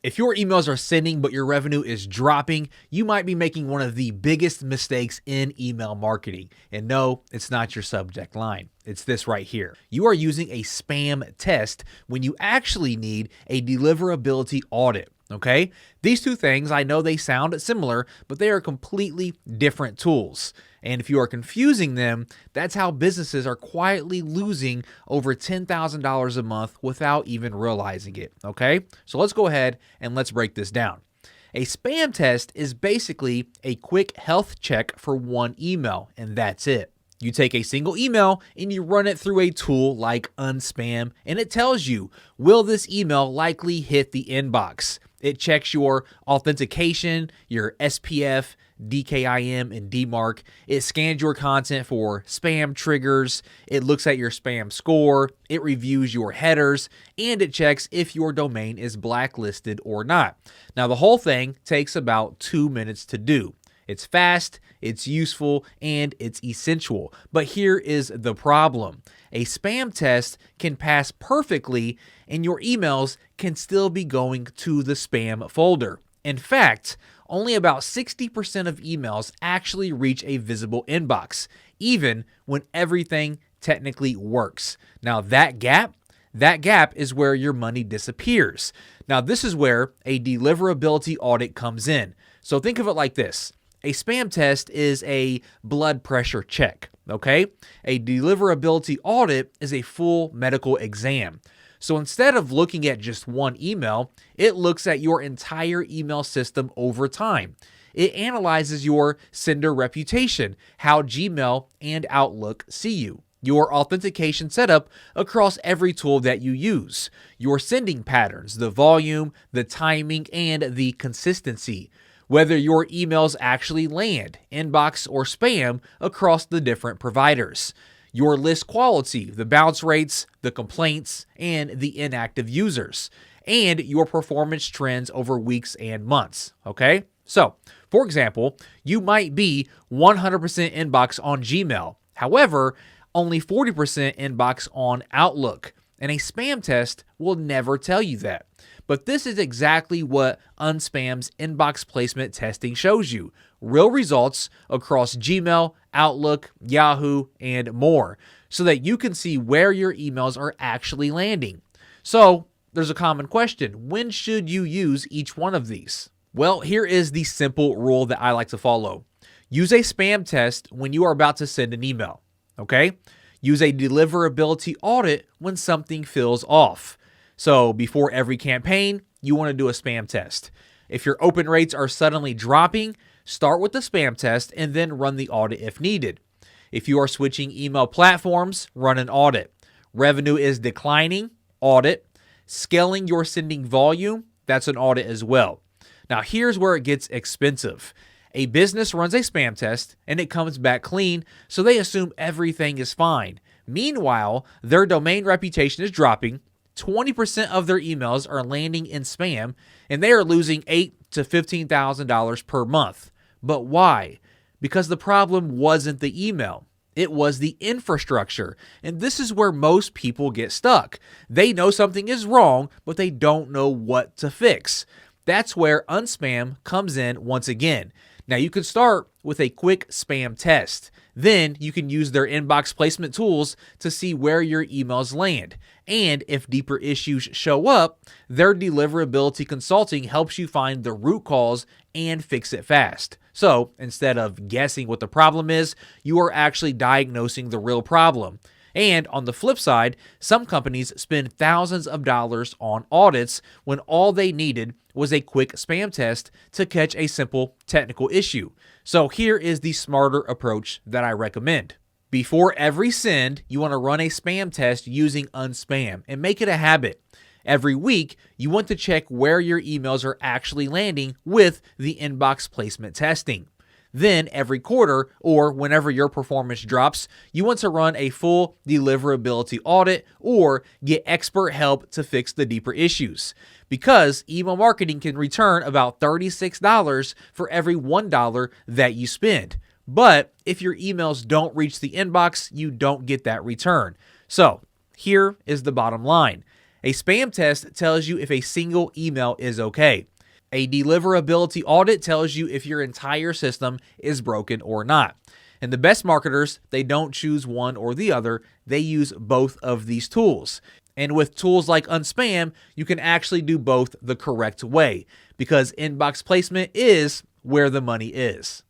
If your emails are sending but your revenue is dropping, you might be making one of the biggest mistakes in email marketing. And no, it's not your subject line. It's this right here. You are using a spam test when you actually need a deliverability audit. Okay? These two things, I know they sound similar, but they are completely different tools. And if you are confusing them, that's how businesses are quietly losing over $10,000 a month without even realizing it. Okay? So let's go ahead and let's break this down. A spam test is basically a quick health check for one email, and that's it. You take a single email and you run it through a tool like Unspam, and it tells you, will this email likely hit the inbox? It checks your authentication, your SPF, DKIM, and DMARC. It scans your content for spam triggers. It looks at your spam score. It reviews your headers, and it checks if your domain is blacklisted or not. Now, the whole thing takes about 2 minutes to do. It's fast, it's useful, and it's essential. But here is the problem. A spam test can pass perfectly, and your emails can still be going to the spam folder. In fact, only about 60% of emails actually reach a visible inbox, even when everything technically works. Now, that gap is where your money disappears. Now, this is where a deliverability audit comes in. So think of it like this. A spam test is a blood pressure check, okay? A deliverability audit is a full medical exam. So instead of looking at just one email, it looks at your entire email system over time. It analyzes your sender reputation, how Gmail and Outlook see you, your authentication setup across every tool that you use, your sending patterns, the volume, the timing, and the consistency, whether your emails actually land, inbox, or spam across the different providers, your list quality, the bounce rates, the complaints, and the inactive users, and your performance trends over weeks and months, okay? So, for example, you might be 100% inbox on Gmail. However, only 40% inbox on Outlook, and a spam test will never tell you that. But this is exactly what Unspam's inbox placement testing shows you. Real results across Gmail, Outlook, Yahoo, and more, so that you can see where your emails are actually landing. So, there's a common question. When should you use each one of these? Well, here is the simple rule that I like to follow. Use a spam test when you are about to send an email, okay? Use a deliverability audit when something feels off. So before every campaign, you want to do a spam test. If your open rates are suddenly dropping, start with the spam test and then run the audit if needed. If you are switching email platforms, run an audit. Revenue is declining, audit. Scaling your sending volume, that's an audit as well. Now here's where it gets expensive. A business runs a spam test and it comes back clean, so they assume everything is fine. Meanwhile, their domain reputation is dropping, 20% of their emails are landing in spam, and they are losing $8,000 to $15,000 per month. But why? Because the problem wasn't the email. It was the infrastructure. And this is where most people get stuck. They know something is wrong, but they don't know what to fix. That's where Unspam comes in once again. Now you can start with a quick spam test. Then you can use their inbox placement tools to see where your emails land. And if deeper issues show up, their deliverability consulting helps you find the root cause and fix it fast. So instead of guessing what the problem is, you are actually diagnosing the real problem. And on the flip side, some companies spend thousands of dollars on audits when all they needed was a quick spam test to catch a simple technical issue. So here is the smarter approach that I recommend. Before every send, you want to run a spam test using Unspam and make it a habit. Every week, you want to check where your emails are actually landing with the inbox placement testing. Then every quarter, or whenever your performance drops, you want to run a full deliverability audit or get expert help to fix the deeper issues. Because email marketing can return about $36 for every $1 that you spend. But if your emails don't reach the inbox, you don't get that return. So here is the bottom line. A spam test tells you if a single email is okay. A deliverability audit tells you if your entire system is broken or not. And the best marketers, they don't choose one or the other. They use both of these tools. And with tools like Unspam, you can actually do both the correct way because inbox placement is where the money is.